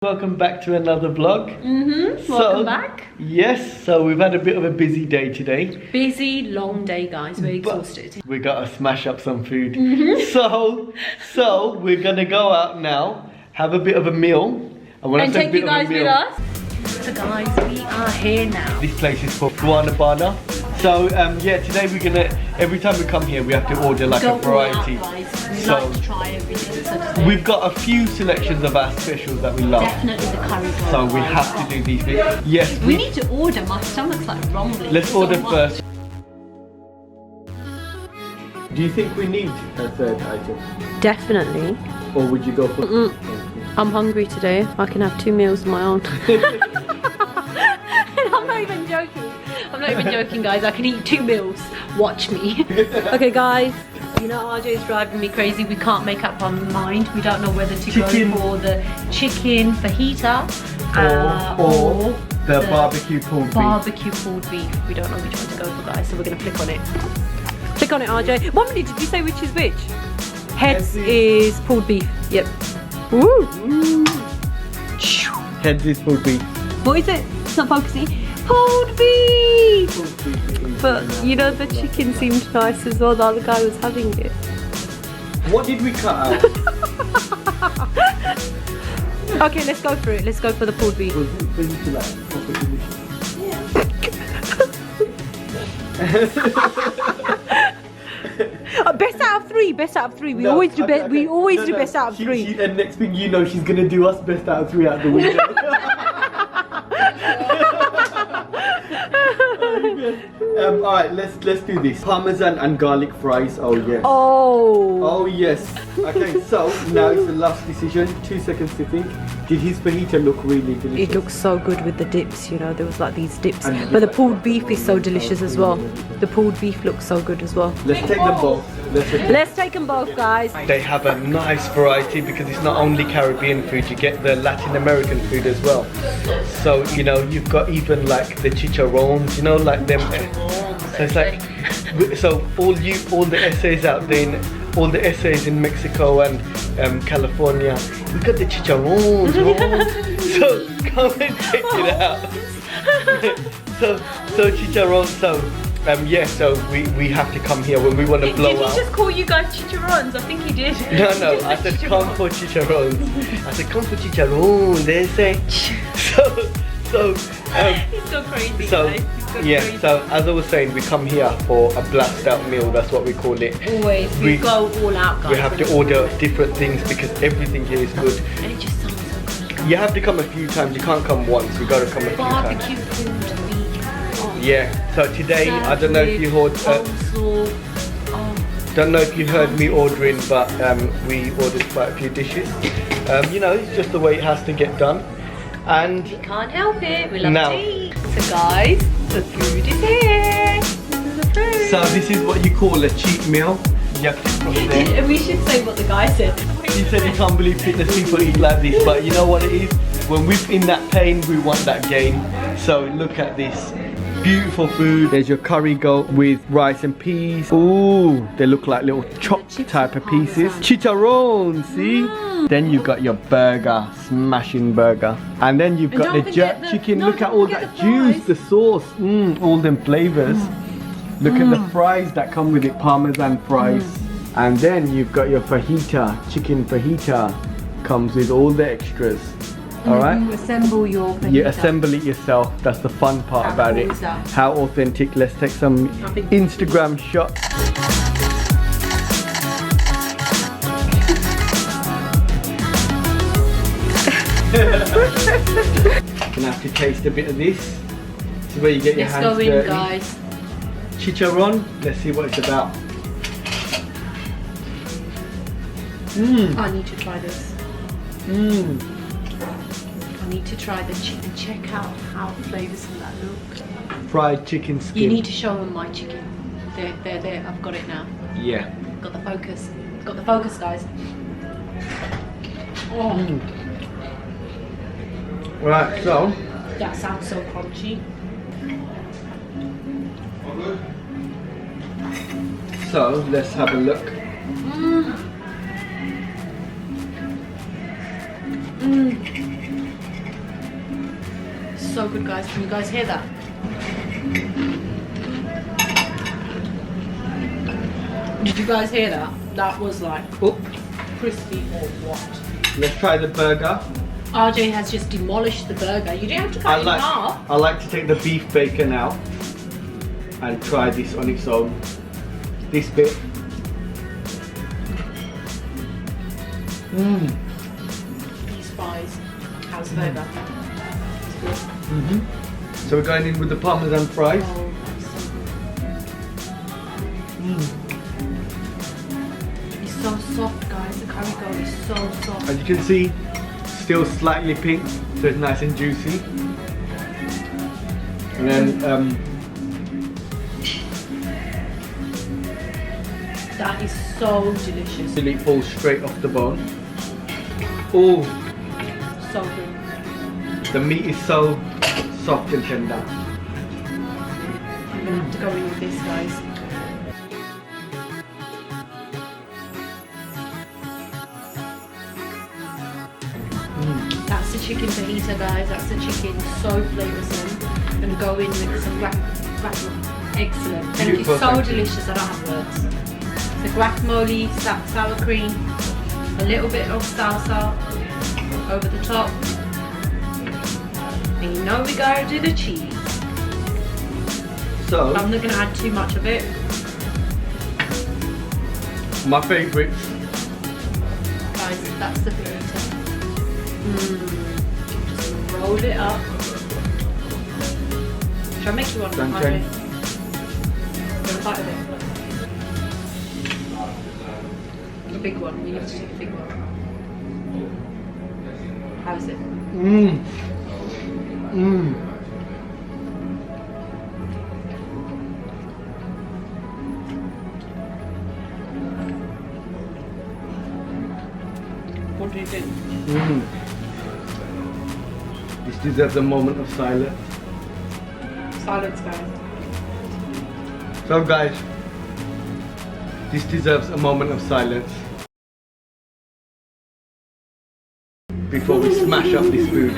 Welcome back to another vlog. Welcome back. Yes, so we've had a bit of a busy day today. Busy, long day, guys. We're exhausted. We gotta smash up some food. So we're gonna go out now, have a bit of a meal. And take you guys with us. So guys, we are here now. This place is called Guanabana. So yeah, today we're gonna, every time we come here we have to order like a variety. We like to try everything, so to say. We've got a few selections of our specials that we love. Definitely the curry goat. So we have to do these bits. Yes, we need to order. My stomach's like rumbling. Let's order first. Do you think we need a third item? Definitely. Or would you go for... I'm hungry today. I can have 2 meals of my own. And I'm not even joking. I'm not even joking, guys. I can eat 2 meals. Watch me. Okay, guys. You know, RJ is driving me crazy. We can't make up our mind. We don't know whether to go for the chicken fajita or the barbecue pulled beef. Barbecue pulled beef. We don't know which one to go for, guys. So we're gonna click on it. Click on it, RJ. 1 minute. Did you say which is which? Heads is pulled beef. Yep. Woo. Heads is pulled beef. What is it? It's not focusing. Pulled beef! But you know, the chicken seemed nice as well. The other guy was having it. What did we cut out? Okay, let's go for it. Let's go for the pulled beef. Best out of 3. Best out of 3. We always do best. We always do best out of 3. And next thing you know, she's gonna do us best out of 3 out the window. Alright, let's do this. Parmesan and garlic fries. Oh yes. Oh yes. Okay, so now it's the last decision. 2 seconds to think. Did his fajita look really delicious? It looks so good with the dips, you know, there was like these dips. But the pulled beef is so delicious as well. The pulled beef looks so good as well. Let's take them both. Let's take them both, guys. They have a nice variety because it's not only Caribbean food, you get the Latin American food as well. So, you know, you've got even like the chicharrones, you know, like them. So it's like, so all the essays out there, all the essays in Mexico and California, we got the chicharrones. So come and check it out. so chicharrones. So yeah. So we have to come here when we want to blow out. Did he just call you guys chicharrones? I think he did. No. I said come for chicharrones. I said come for chicharrones. They say. So he's so crazy. So guys. yeah, so as I was saying, we come here for a blast out meal, that's what we call it. Always, we go all out, guys. We have to order different things because everything here is good. And it just sounds so good. You have to come a few times, you can't come once, you got to come a few times. Barbecue pulled beef. Yeah, so today, I don't know if you heard, don't know if you heard me ordering, but we ordered quite a few dishes. You know, it's just the way it has to get done. And we can't help it, we love to eat. So guys, the food is here. This is the food. So this is what you call a cheap meal. You have to put it there. We should say what the guy said. He said he can't believe fitness people eat like this, but you know what it is? When we're in that pain, we want that gain. So look at this. Beautiful food. There's your curry goat with rice and peas. Ooh, they look like little chopped type of pieces. Chicharron, see? Then you've got your burger, smashing burger. And then you've got the jerk chicken. Look at all that juice, the sauce, all them flavors. Look at the fries that come with it, Parmesan fries. And then you've got your fajita, chicken fajita. Comes with all the extras. Alright? You assemble your fajita. You assemble it yourself. That's the fun part about it. How authentic. Let's take some Instagram shots. Gonna have to taste a bit of this. This is where you get your hands dirty. Let's go in, guys. Chicharron. Let's see what it's about. I need to try this. I need to try the chicken. Check out how the flavors of that look. Fried chicken skin. You need to show them my chicken. There. I've got it now. Yeah. Got the focus. Got the focus, guys. Oh. Right, so. That sounds so crunchy. So let's have a look. so good, guys. Can you guys hear that? Did you guys hear that? That was like crispy or what? Let's try the burger. RJ has just demolished the burger. You didn't have to cut it in half. I like to take the beef bacon out and try this on its own. This bit. These fries. How's the burger? It's good. So we're going in with the parmesan fries. Oh, that's so good. It's so soft, guys. The curry goat is so soft. As you can see, still slightly pink, so it's nice and juicy. And then that is so delicious. really falls straight off the bone. Oh, So good. the meat is so soft and tender. I'm gonna have to go in with this, guys. That's the chicken fajita, guys. That's the chicken, so flavoursome. And go in with some guacamole. Excellent. Thank you. So delicious. I don't have words. The guacamole, sour cream, a little bit of salsa over the top. And you know we gotta do the cheese. So, I'm not gonna add too much of it. my favourites. Guys, that's the fajita. Just roll it up. Should I make you one? Thank Okay. you. Gonna bite of it. A big one. You need to take a big one. How is it? What do you think? This deserves a moment of silence. Silence, guys. So guys, this deserves a moment of silence before we smash up this food.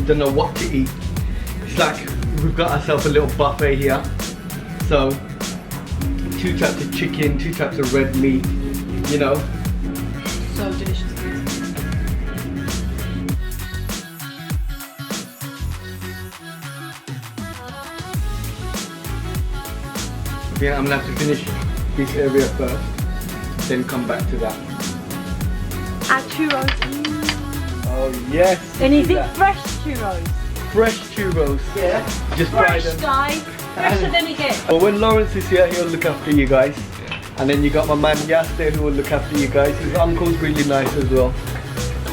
Don't know what to eat. It's like we've got ourselves a little buffet here. So 2 types of chicken, 2 types of red meat, you know. So delicious, guys. Yeah, I'm gonna have to finish this area first, then come back to that. Add churros. Oh yes! And is it that. fresh churros? Fresh churros? Yeah. Just fry Fresh, them. guys. Fresher than it gets. Well, when Lawrence is here, he'll look after you guys. And then you got my man Yas there who will look after you guys. His uncle's really nice as well.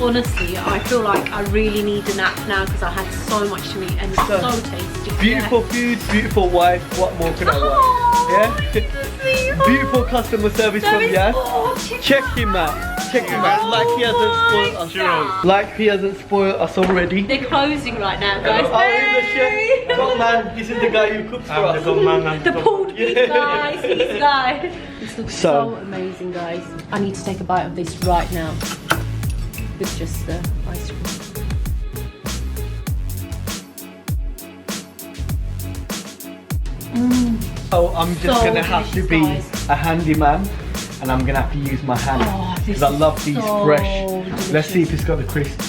Honestly, I feel like I really need a nap now because I had so much to eat and it's so tasty. Beautiful food, beautiful wife. What more can I want? Yeah? Beautiful customer service from Yas. Check him out. Check him out. Like he hasn't spoiled us. Like he hasn't spoiled us already. They're closing right now, guys. Oh, he's the chef. Top man. This is the guy who cooks for us. The pulled beef, guys. These guys. This looks So- so amazing, guys. I need to take a bite of this right now. With just the ice cream. Oh, I'm just So gonna have to be delicious, a handyman, and I'm gonna have to use my hand Oh, this because I is love these so fresh. delicious. Let's see if it's got the crisp.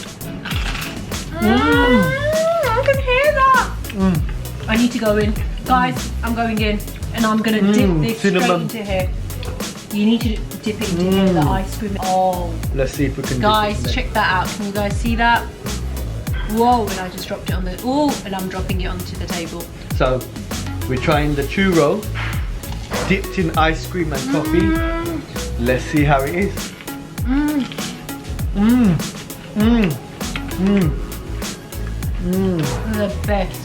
I can hear that. I need to go in. Guys, I'm going in and I'm going to dip this cinnamon. straight into here. You need to dip it into here, the ice cream. Oh, Let's see if we can. guys, dip it in check that out. Can you guys see that? Whoa, and I just dropped it on the, oh, and I'm dropping it onto the table. there. So we're trying the churro dipped in ice cream and coffee. Let's see how it is. The best.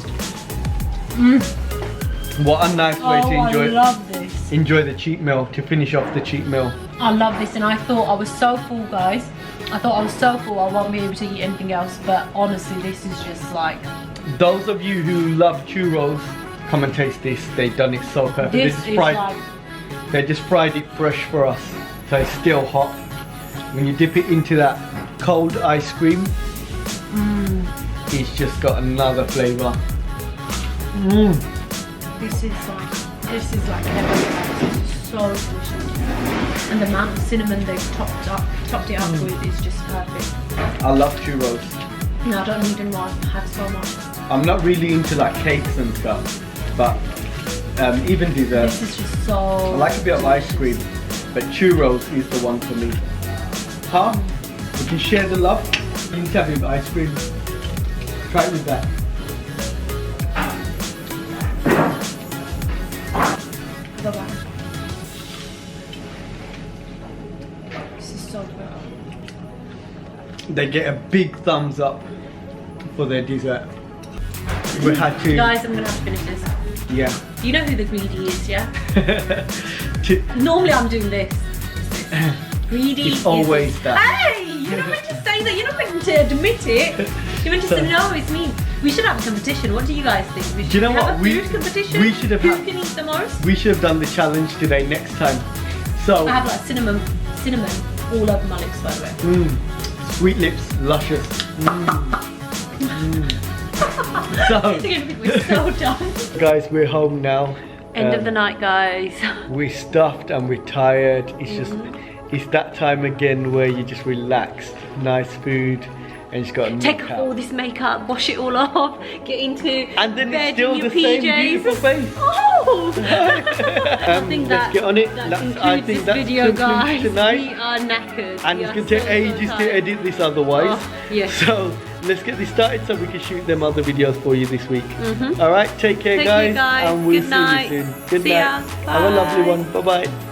What a nice way to I enjoy love this. enjoy the cheat meal, to finish off the cheat meal. I love this, and I thought I was so full, guys. I thought I was so full I won't be able to eat anything else, but honestly this is just like, Those of you who love churros, come and taste this. They've done it so perfect. this just is fried, like, they just fried it fresh for us, so it's still hot. When you dip it into that cold ice cream, It's just got another flavour. This is like heaven. This is so delicious. And the amount of cinnamon they've topped it up with is just perfect. I love churros. No, I don't need anymore. I've had so much. I'm not really into like cakes and stuff, but even desserts. This is just so. I like a bit of ice cream, but churros is the one for me. Huh? We can share the love. You need to have it with ice cream. Try it with that. Bye-bye. This is so good. They get a big thumbs up for their dessert. We had to. Guys, I'm gonna have to finish this. Yeah. You know who the greedy is, yeah? Normally I'm doing this. Greedy. It's always that. Hey! You're not meant to say that. You're not meant to admit it. You're meant to say, no, it's me. We should have a competition. What do you guys think? We should Do you know have what? a food competition? We should have Who had- can eat the most? We should have done the challenge today next time. So. I have like cinnamon all over my lips, by the way. Sweet lips, luscious. So, They're gonna think we're so dumb. guys, we're home now. End of the night, guys. We're stuffed and we're tired. It's just, it's that time again where you just relaxed, nice food, and just got to Take knock off all out. this makeup, wash it all off, get into And then bed it's still in your the same PJs. beautiful face. Oh! I think let's that, get on it. that That's- concludes I think this that video, concludes guys. tonight. We are knackered. And We it's are going to take so ages to tired. edit this otherwise. Oh, yes. So let's get this started so we can shoot them other videos for you this week. Alright, take care Take guys. care, guys. And we'll Good night. see you soon. Good See night. ya. Have a lovely Bye. one. Bye bye.